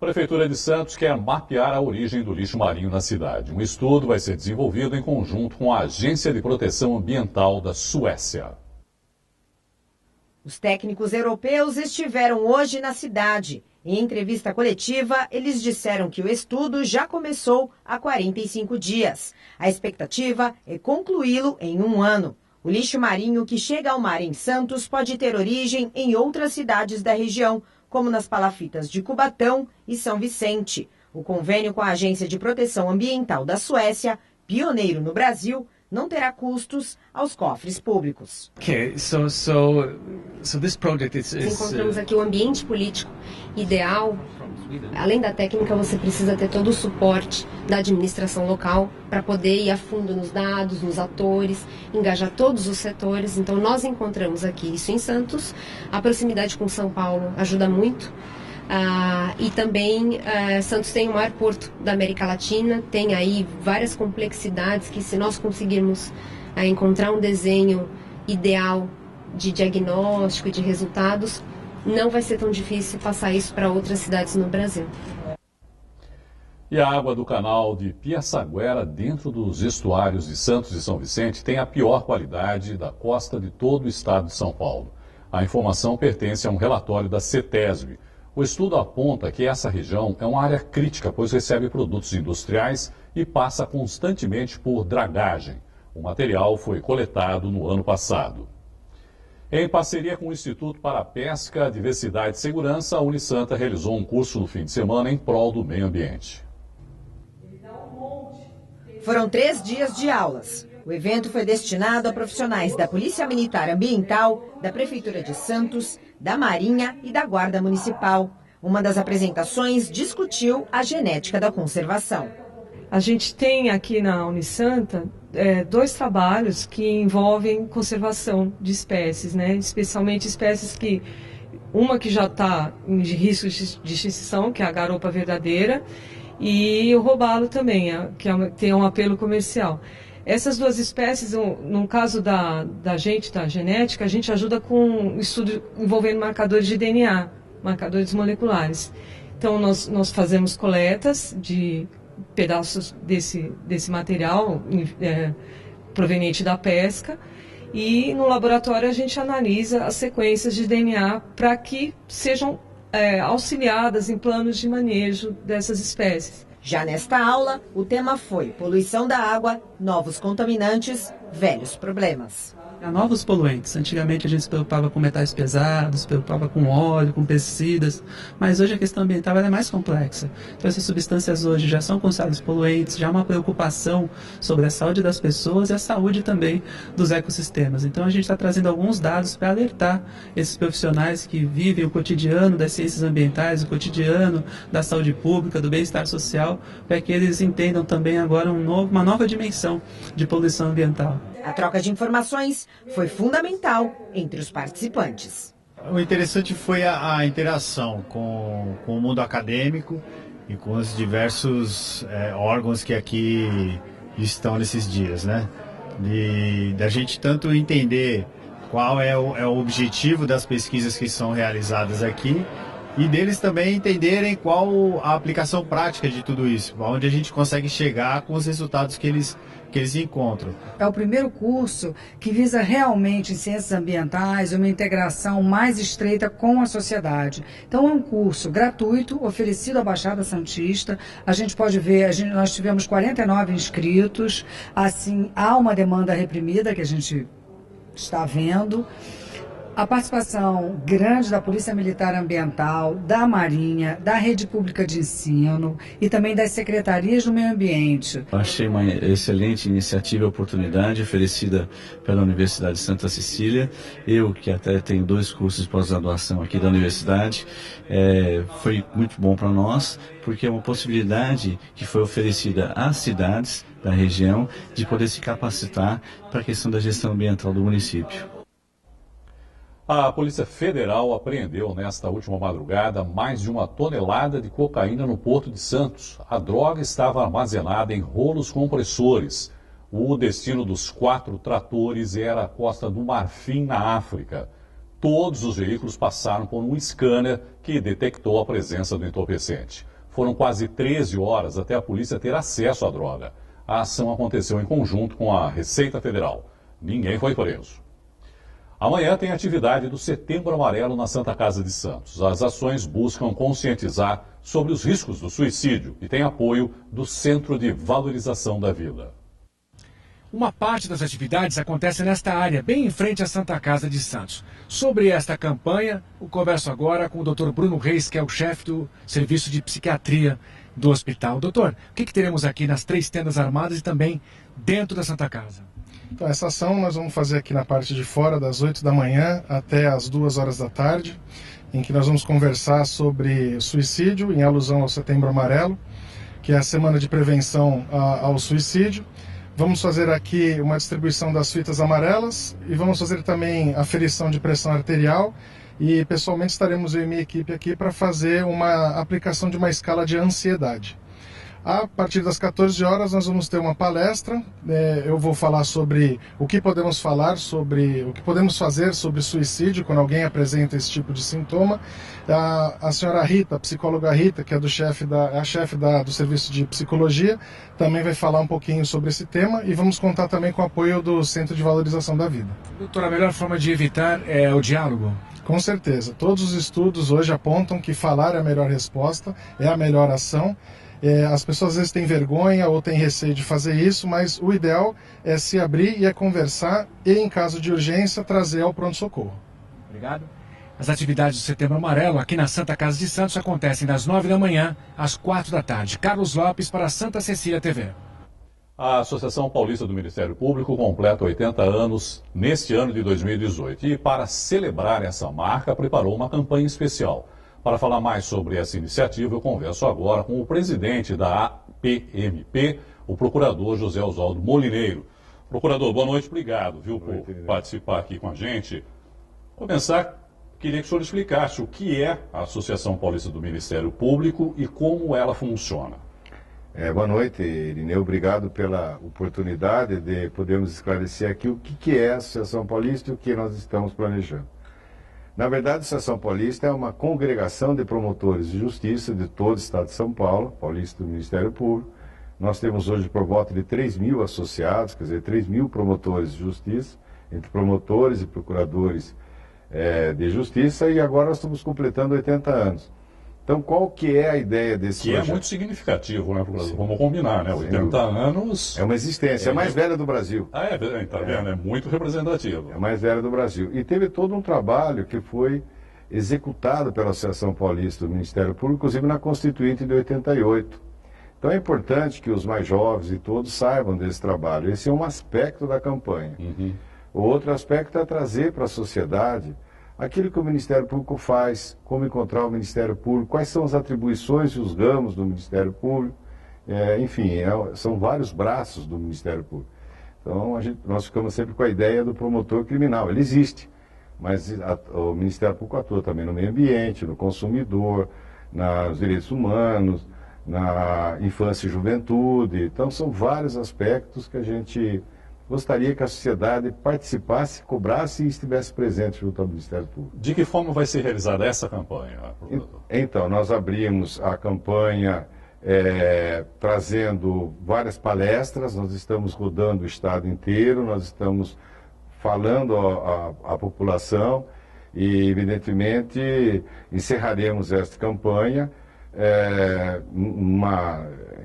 A Prefeitura de Santos quer mapear a origem do lixo marinho na cidade. Um estudo vai ser desenvolvido em conjunto com a Agência de Proteção Ambiental da Suécia. Os técnicos europeus estiveram hoje na cidade. Em entrevista coletiva, eles disseram que o estudo já começou há 45 dias. A expectativa é concluí-lo em um ano. O lixo marinho que chega ao mar em Santos pode ter origem em outras cidades da região, como nas palafitas de Cubatão e São Vicente. O convênio com a Agência de Proteção Ambiental da pioneiro no Brasil, não terá custos aos cofres públicos. Encontramos aqui o ambiente político ideal. Além da técnica, você precisa ter todo o suporte da administração local para poder ir a fundo nos dados, nos atores, engajar todos os setores. Então, nós encontramos aqui isso em Santos. A proximidade com São Paulo ajuda muito. E também Santos tem o maior porto da América Latina, tem aí várias complexidades que, se nós conseguirmos encontrar um desenho ideal de diagnóstico e de resultados, não vai ser tão difícil passar isso para outras cidades no Brasil. E a água do canal de Piaçaguera, dentro dos estuários de Santos e São Vicente, tem a pior qualidade da costa de todo o estado de São Paulo. A informação pertence a um relatório da CETESB. O estudo aponta que essa região é uma área crítica, pois recebe produtos industriais e passa constantemente por dragagem. O material foi coletado no ano passado. Em parceria com o Instituto para a Pesca, Diversidade e Segurança, a Unisanta realizou um curso no fim de semana em prol do meio ambiente. Foram 3 dias de aulas. O evento foi destinado a profissionais da Polícia Militar Ambiental, da Prefeitura de Santos, da Marinha e da Guarda Municipal. Uma das apresentações discutiu a genética da conservação. A gente tem aqui na Unisanta 2 trabalhos que envolvem conservação de espécies, né? Especialmente espécies que, uma que já está em risco de extinção, que é a garopa verdadeira, e o robalo também, que tem um apelo comercial. Essas 2 espécies, no caso da genética, a gente ajuda com um estudo envolvendo marcadores de DNA, marcadores moleculares. Então, nós fazemos coletas de pedaços desse material proveniente da pesca e no laboratório a gente analisa as sequências de DNA para que sejam auxiliadas em planos de manejo dessas espécies. Já nesta aula, o tema foi poluição da água, novos contaminantes, velhos problemas. Há novos poluentes. Antigamente a gente se preocupava com metais pesados, se preocupava com óleo, com pesticidas, mas hoje a questão ambiental é mais complexa. Então essas substâncias hoje já são consideradas poluentes, já há uma preocupação sobre a saúde das pessoas e a saúde também dos ecossistemas. Então a gente está trazendo alguns dados para alertar esses profissionais que vivem o cotidiano das ciências ambientais, o cotidiano da saúde pública, do bem-estar social, para que eles entendam também agora uma nova dimensão de poluição ambiental. A troca de informações foi fundamental entre os participantes. O interessante foi a interação com o mundo acadêmico e com os diversos órgãos que aqui estão nesses dias, né? Da gente tanto entender qual é o objetivo das pesquisas que são realizadas aqui e deles também entenderem qual a aplicação prática de tudo isso, onde a gente consegue chegar com os resultados que eles encontram. É o primeiro curso que visa realmente em ciências ambientais uma integração mais estreita com a sociedade. Então é um curso gratuito, oferecido à Baixada Santista. A gente pode ver, nós tivemos 49 inscritos, assim, há uma demanda reprimida que a gente está vendo. A participação grande da Polícia Militar Ambiental, da Marinha, da Rede Pública de Ensino e também das Secretarias do Meio Ambiente. Achei uma excelente iniciativa e oportunidade oferecida pela Universidade de Santa Cecília. Eu, que até tenho 2 cursos de pós-graduação aqui da universidade, foi muito bom para nós, porque é uma possibilidade que foi oferecida às cidades da região de poder se capacitar para a questão da gestão ambiental do município. A Polícia Federal apreendeu nesta última madrugada mais de 1 tonelada de cocaína no Porto de Santos. A droga estava armazenada em rolos compressores. O destino dos 4 tratores era a Costa do Marfim, na África. Todos os veículos passaram por um scanner que detectou a presença do entorpecente. Foram quase 13 horas até a polícia ter acesso à droga. A ação aconteceu em conjunto com a Receita Federal. Ninguém foi preso. Amanhã tem atividade do Setembro Amarelo na Santa Casa de Santos. As ações buscam conscientizar sobre os riscos do suicídio e tem apoio do Centro de Valorização da Vida. Uma parte das atividades acontece nesta área, bem em frente à Santa Casa de Santos. Sobre esta campanha, eu converso agora com o Dr. Bruno Reis, que é o chefe do Serviço de Psiquiatria do hospital. Doutor, o que teremos aqui nas 3 tendas armadas e também dentro da Santa Casa? Então, essa ação nós vamos fazer aqui na parte de fora, das 8 da manhã até as 2 horas da tarde, em que nós vamos conversar sobre suicídio, em alusão ao Setembro Amarelo, que é a semana de prevenção ao suicídio. Vamos fazer aqui uma distribuição das fitas amarelas e vamos fazer também aferição de pressão arterial. E pessoalmente estaremos eu e minha equipe aqui para fazer uma aplicação de uma escala de ansiedade. A partir das 14 horas nós vamos ter uma palestra, eu vou falar sobre o que podemos fazer sobre suicídio quando alguém apresenta esse tipo de sintoma. A senhora Rita, a psicóloga Rita, que é a chefe do serviço de psicologia, também vai falar um pouquinho sobre esse tema e vamos contar também com o apoio do Centro de Valorização da Vida. Doutor, a melhor forma de evitar é o diálogo? Com certeza, todos os estudos hoje apontam que falar é a melhor resposta, é a melhor ação. As pessoas às vezes têm vergonha ou têm receio de fazer isso, mas o ideal é se abrir e é conversar e, em caso de urgência, trazer ao pronto-socorro. Obrigado. As atividades do Setembro Amarelo aqui na Santa Casa de Santos acontecem das 9 da manhã às 4 da tarde. Carlos Lopes para Santa Cecília TV. A Associação Paulista do Ministério Público completa 80 anos neste ano de 2018 e, para celebrar essa marca, preparou uma campanha especial. Para falar mais sobre essa iniciativa, eu converso agora com o presidente da APMP, o procurador José Oswaldo Molineiro. Procurador, boa noite, obrigado, por participar aqui com a gente. Para começar, queria que o senhor explicasse o que é a Associação Paulista do Ministério Público e como ela funciona. Boa noite, Irineu. Obrigado pela oportunidade de podermos esclarecer aqui o que é a Associação Paulista e o que nós estamos planejando. Na verdade, a Associação Paulista é uma congregação de promotores de justiça de todo o estado de São Paulo, paulista do Ministério Público. Nós temos hoje por volta de 3.000 associados, quer dizer, 3.000 promotores de justiça, entre promotores e procuradores de justiça, e agora nós estamos completando 80 anos. Então, qual que é a ideia desse projeto? Que é muito significativo, né, procurador? Vamos combinar, né? 80 anos... É uma existência, é a mais velha do Brasil. Tá vendo? É muito representativo. É a mais velha do Brasil. E teve todo um trabalho que foi executado pela Associação Paulista do Ministério Público, inclusive na Constituinte de 88. Então é importante que os mais jovens e todos saibam desse trabalho. Esse é um aspecto da campanha. O outro aspecto é trazer para a sociedade aquilo que o Ministério Público faz, como encontrar o Ministério Público, quais são as atribuições e os ramos do Ministério Público, enfim, são vários braços do Ministério Público. Então, nós ficamos sempre com a ideia do promotor criminal. Ele existe, mas o Ministério Público atua também no meio ambiente, no consumidor, nos direitos humanos, na infância e juventude. Então, são vários aspectos que a gente gostaria que a sociedade participasse, cobrasse e estivesse presente junto ao Ministério Público. De que forma vai ser realizada essa campanha, procurador? Então, nós abrimos a campanha trazendo várias palestras, nós estamos rodando o estado inteiro, nós estamos falando à população e, evidentemente, encerraremos esta campanha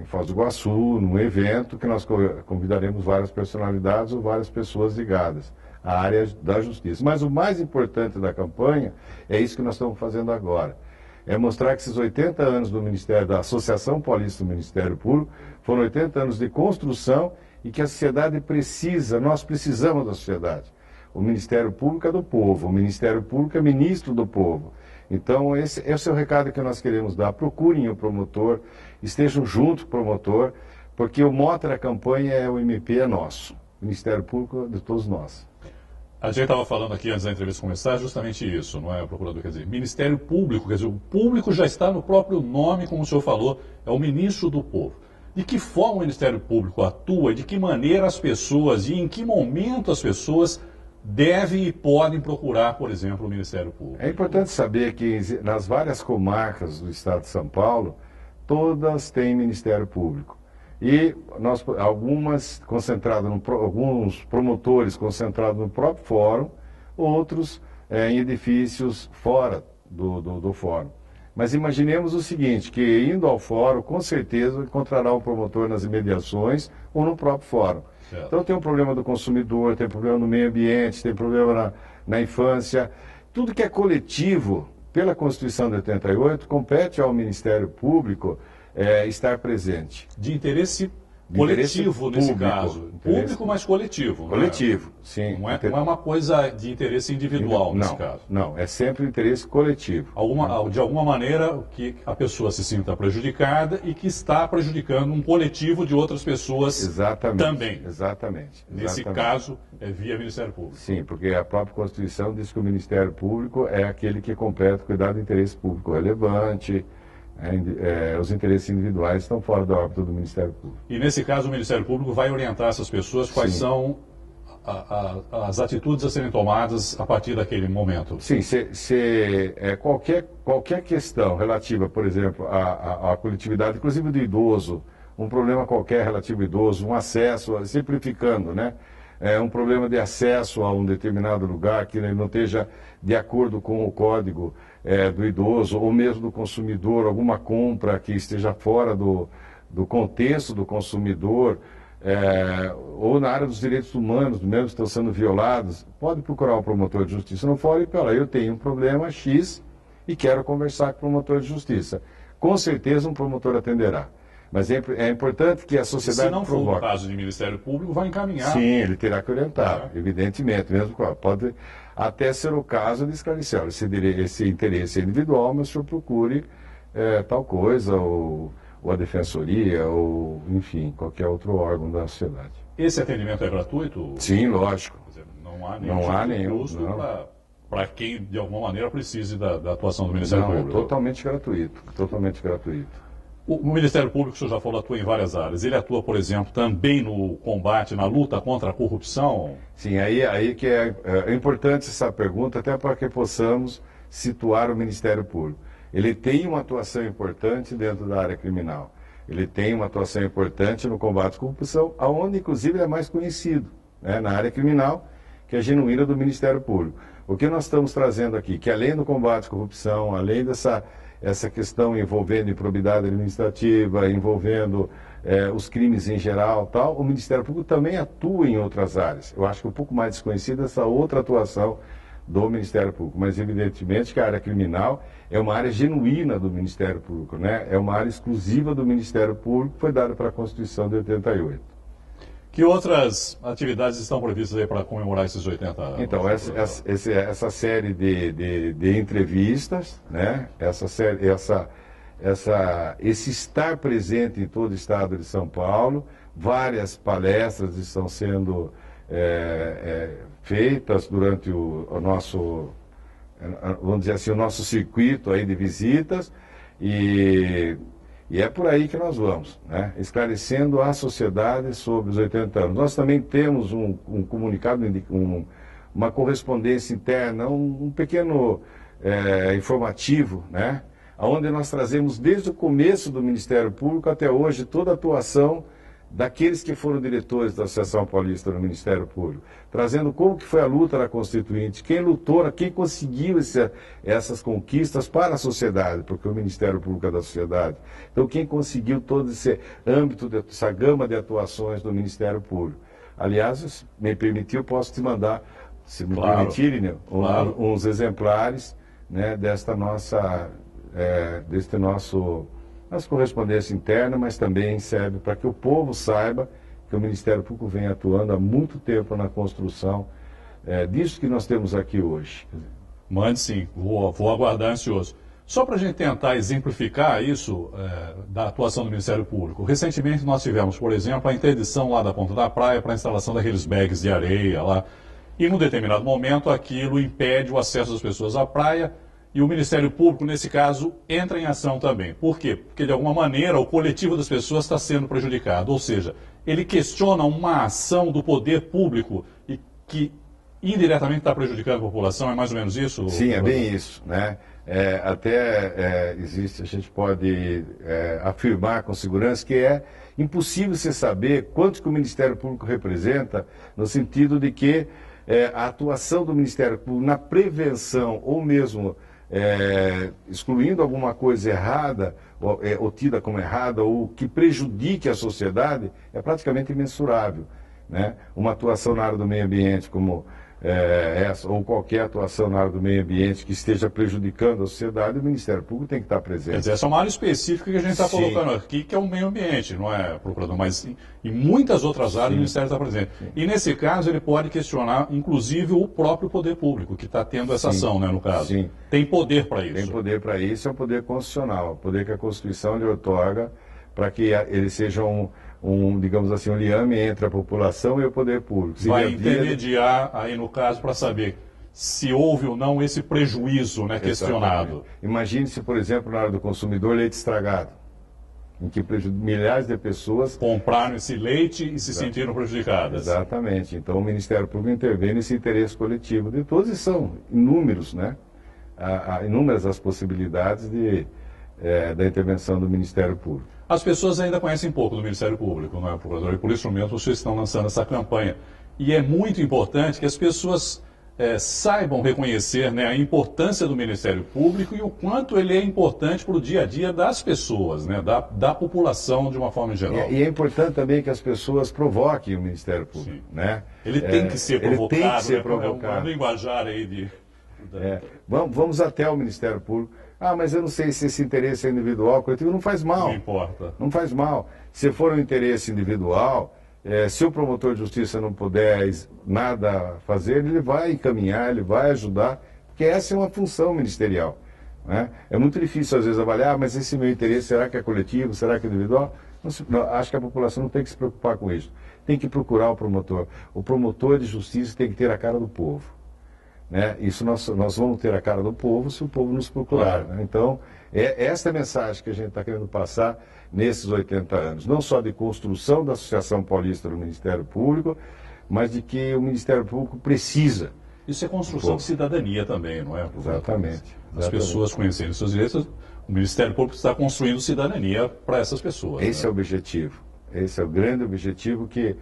em Foz do Iguaçu, num evento que nós convidaremos várias personalidades ou várias pessoas ligadas à área da justiça. Mas o mais importante da campanha é isso que nós estamos fazendo agora. É mostrar que esses 80 anos do Ministério, da Associação Paulista do Ministério Público, foram 80 anos de construção e que a sociedade precisa, nós precisamos da sociedade. O Ministério Público é do povo, o Ministério Público é ministro do povo. Então, esse é o recado que nós queremos dar. Procurem o promotor, estejam junto com o promotor, porque o mote da campanha é o MP é nosso. O Ministério Público é de todos nós. A gente estava falando aqui antes da entrevista começar justamente isso, não é, procurador? Quer dizer, Ministério Público, quer dizer, o público já está no próprio nome, como o senhor falou, é o ministro do povo. De que forma o Ministério Público atua, de que maneira as pessoas e em que momento as pessoas devem e podem procurar, por exemplo, o Ministério Público? É importante saber que nas várias comarcas do estado de São Paulo, todas têm Ministério Público. E algumas concentradas, alguns promotores concentrados no próprio fórum, outros em edifícios fora do fórum. Mas imaginemos o seguinte, que indo ao fórum, com certeza encontrará um promotor nas imediações ou no próprio fórum. Certo. Então tem um problema do consumidor, tem problema no meio ambiente, tem problema na infância. Tudo que é coletivo, pela Constituição de 88, compete ao Ministério Público estar presente. De interesse coletivo, nesse caso. Público, mas coletivo. Coletivo, sim. Não é uma coisa de interesse individual, nesse caso. Não, é sempre um interesse coletivo. De alguma maneira, que a pessoa se sinta prejudicada e que está prejudicando um coletivo de outras pessoas também. Exatamente. Nesse caso, é via Ministério Público. Sim, porque a própria Constituição diz que o Ministério Público é aquele que compete cuidar do interesse público relevante. Os interesses individuais estão fora da órbita do Ministério Público. E nesse caso o Ministério Público vai orientar essas pessoas quais são as atitudes a serem tomadas a partir daquele momento? Sim, qualquer questão relativa, por exemplo, à coletividade, inclusive do idoso, um problema qualquer relativo ao idoso, um acesso, simplificando, né? Um problema de acesso a um determinado lugar que não esteja de acordo com o código do idoso, ou mesmo do consumidor, alguma compra que esteja fora do contexto do consumidor, ou na área dos direitos humanos, mesmo que estão sendo violados, pode procurar um promotor de justiça no fórum e falar, eu tenho um problema X e quero conversar com o promotor de justiça. Com certeza um promotor atenderá. Mas é importante que a sociedade provoque. Se não for o caso de Ministério Público, vai encaminhar. Sim, ele terá que orientar, evidentemente. Mesmo pode até ser o caso de esclarecer. Esse interesse é individual, mas o senhor procure tal coisa, ou a defensoria, ou, enfim, qualquer outro órgão da sociedade. Esse atendimento é gratuito? Sim, lógico. Quer dizer, não há nenhum custo para quem, de alguma maneira, precise da atuação do Ministério Público. É totalmente gratuito, totalmente gratuito. O Ministério Público, o senhor já falou, atua em várias áreas. Ele atua, por exemplo, também no combate, na luta contra a corrupção? Sim, aí que é importante essa pergunta, até para que possamos situar o Ministério Público. Ele tem uma atuação importante dentro da área criminal. Ele tem uma atuação importante no combate à corrupção, onde, inclusive, ele é mais conhecido, né, na área criminal, que é genuína do Ministério Público. O que nós estamos trazendo aqui, que além do combate à corrupção, além essa questão envolvendo improbidade administrativa, envolvendo os crimes em geral, tal, o Ministério Público também atua em outras áreas. Eu acho que é um pouco mais desconhecida essa outra atuação do Ministério Público, mas evidentemente que a área criminal é uma área genuína do Ministério Público, né? É uma área exclusiva do Ministério Público, que foi dada para a Constituição de 88. Que outras atividades estão previstas aí para comemorar esses 80 anos? Então, essa série de entrevistas, né? Esse estar presente em todo o estado de São Paulo, várias palestras estão sendo feitas durante o nosso, vamos dizer assim, o nosso circuito aí de visitas, e é por aí que nós vamos, né? Esclarecendo a sociedade sobre os 80 anos. Nós também temos um comunicado, uma correspondência interna, um pequeno informativo, né? Onde nós trazemos desde o começo do Ministério Público até hoje toda a atuação daqueles que foram diretores da Associação Paulista no Ministério Público, trazendo como que foi a luta da Constituinte, quem lutou, quem conseguiu essas conquistas para a sociedade, porque o Ministério Público é da sociedade. Então, quem conseguiu todo esse âmbito, essa gama de atuações do Ministério Público. Aliás, se me permitir, eu posso te mandar, se me permitirem, uns exemplares, né, desta nossa, nossa correspondência interna, mas também serve para que o povo saiba que o Ministério Público vem atuando há muito tempo na construção disso que nós temos aqui hoje. Mande sim, vou aguardar ansioso. Só para a gente tentar exemplificar isso da atuação do Ministério Público, recentemente nós tivemos, por exemplo, a interdição lá da Ponta da Praia para a instalação daqueles bags de areia lá, e num determinado momento aquilo impede o acesso das pessoas à praia. E o Ministério Público, nesse caso, entra em ação também. Por quê? Porque, de alguma maneira, o coletivo das pessoas está sendo prejudicado. Ou seja, ele questiona uma ação do poder público e que indiretamente está prejudicando a população, é mais ou menos isso? Sim, é bem isso, né? Existe, a gente pode afirmar com segurança que é impossível você saber quanto que o Ministério Público representa, no sentido de que a atuação do Ministério Público na prevenção, ou mesmo excluindo alguma coisa errada, ou tida como errada, ou que prejudique a sociedade, é praticamente imensurável, né? Uma atuação na área do meio ambiente como essa, ou qualquer atuação na área do meio ambiente que esteja prejudicando a sociedade, o Ministério Público tem que estar presente. Quer dizer, essa é uma área específica que a gente está colocando aqui, que é o meio ambiente, não é, procurador? Mas em muitas outras áreas o Ministério está presente. Sim. E nesse caso ele pode questionar, inclusive, o próprio poder público, que está tendo essa ação, né, no caso. Sim. Tem poder para isso. Tem poder para isso, é um poder constitucional, o poder que a Constituição lhe outorga para que ele seja digamos assim, um liame entre a população e o poder público. Vai intermediar aí no caso para saber se houve ou não esse prejuízo, né, questionado. Imagine-se, por exemplo, na área do consumidor, leite estragado, em que milhares de pessoas compraram esse leite e se sentiram prejudicadas. Exatamente. Então o Ministério Público intervém nesse interesse coletivo de todos, e são inúmeros, né? Há inúmeras as possibilidades da intervenção do Ministério Público. As pessoas ainda conhecem pouco do Ministério Público, não é, procurador? E por isso mesmo vocês estão lançando essa campanha. E é muito importante que as pessoas saibam reconhecer, né, a importância do Ministério Público e o quanto ele é importante para o dia a dia das pessoas, né, da população de uma forma geral. E é importante também que as pessoas provoquem o Ministério Público, né? Ele tem que ser provocado, ele tem que ser provocado. Um linguajar aí de... Vamos até o Ministério Público. Mas eu não sei se esse interesse é individual, coletivo. Não faz mal. Não importa. Não faz mal. Se for um interesse individual, se o promotor de justiça não puder nada fazer, ele vai encaminhar, ele vai ajudar, porque essa é uma função ministerial, né? É muito difícil, às vezes, avaliar, mas esse meu interesse, será que é coletivo, será que é individual? Acho que a população não tem que se preocupar com isso. Tem que procurar o promotor. O promotor de justiça tem que ter a cara do povo. Né? Isso nós vamos ter a cara do povo se o povo nos procurar. Né? Então, esta é a mensagem que a gente está querendo passar nesses 80 anos. Não só de construção da Associação Paulista do Ministério Público, mas de que o Ministério Público precisa. Isso é construção de cidadania também, não é? Exatamente. As pessoas conhecerem seus direitos, o Ministério Público está construindo cidadania para essas pessoas. Esse é o objetivo. Esse é o grande objetivo, que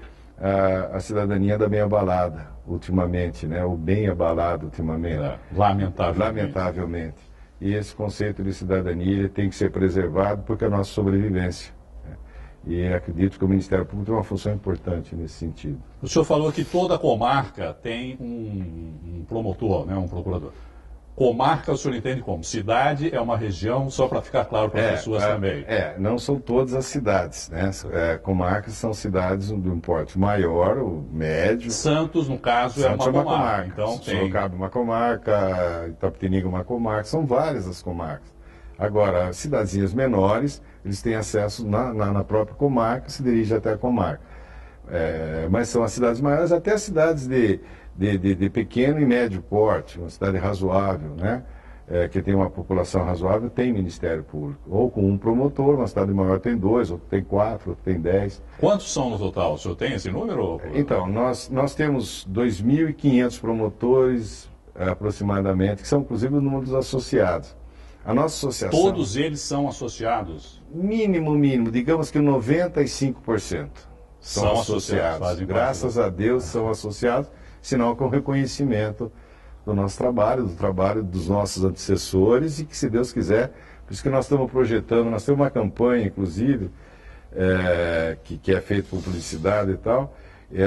a cidadania anda bem abalada ultimamente, né? Ou bem abalado ultimamente. Lamentavelmente. E esse conceito de cidadania ele tem que ser preservado porque é a nossa sobrevivência. Né? E acredito que o Ministério Público tem uma função importante nesse sentido. O senhor falou que toda comarca tem um promotor, né? Um procurador. Comarca o senhor entende como? Cidade é uma região, só para ficar claro para as pessoas também. Não são todas as cidades, né? Comarcas são cidades de um porte maior ou médio. Santos, no caso, é uma comarca. Então, Sorocaba é uma comarca, Itapetininga é uma comarca, são várias as comarcas. Agora, cidadezinhas menores, eles têm acesso na própria comarca, se dirige até a comarca. Mas são as cidades maiores, até as cidades de pequeno e médio porte, uma cidade razoável, né? Que tem uma população razoável, tem Ministério Público. Ou com um promotor, uma cidade maior tem 2, outro tem 4, outro tem 10. Quantos são no total? O senhor tem esse número? Então, nós temos 2.500 promotores aproximadamente, que são inclusive o número dos associados. A nossa associação... Todos eles são associados? Mínimo, digamos que 95% são associados. Graças a Deus são associados, senão com reconhecimento do nosso trabalho, do trabalho dos nossos antecessores, e que, se Deus quiser, por isso que nós estamos projetando, nós temos uma campanha, inclusive, que é feita por publicidade e tal,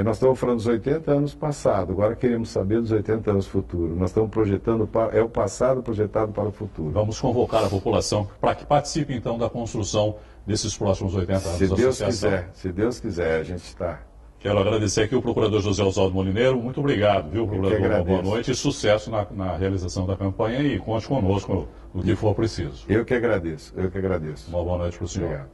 nós estamos falando dos 80 anos passados, agora queremos saber dos 80 anos futuros. Nós estamos projetando, é o passado projetado para o futuro. Vamos convocar a população para que participe, então, da construção desses próximos 80 anos da associação. Se Deus quiser, a gente está. Quero agradecer aqui o procurador José Oswaldo Molineiro. Muito obrigado, viu, procurador? Uma boa noite e sucesso na realização da campanha, e conte conosco no que for preciso. Eu que agradeço. Uma boa noite para o senhor. Obrigado.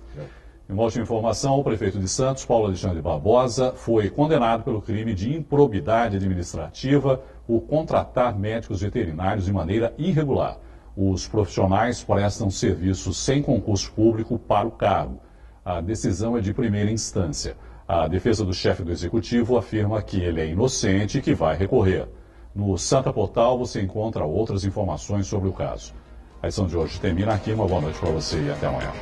Em uma última informação, o prefeito de Santos, Paulo Alexandre Barbosa, foi condenado pelo crime de improbidade administrativa por contratar médicos veterinários de maneira irregular. Os profissionais prestam serviços sem concurso público para o cargo. A decisão é de primeira instância. A defesa do chefe do executivo afirma que ele é inocente e que vai recorrer. No Santa Portal você encontra outras informações sobre o caso. A edição de hoje termina aqui. Uma boa noite para você e até amanhã.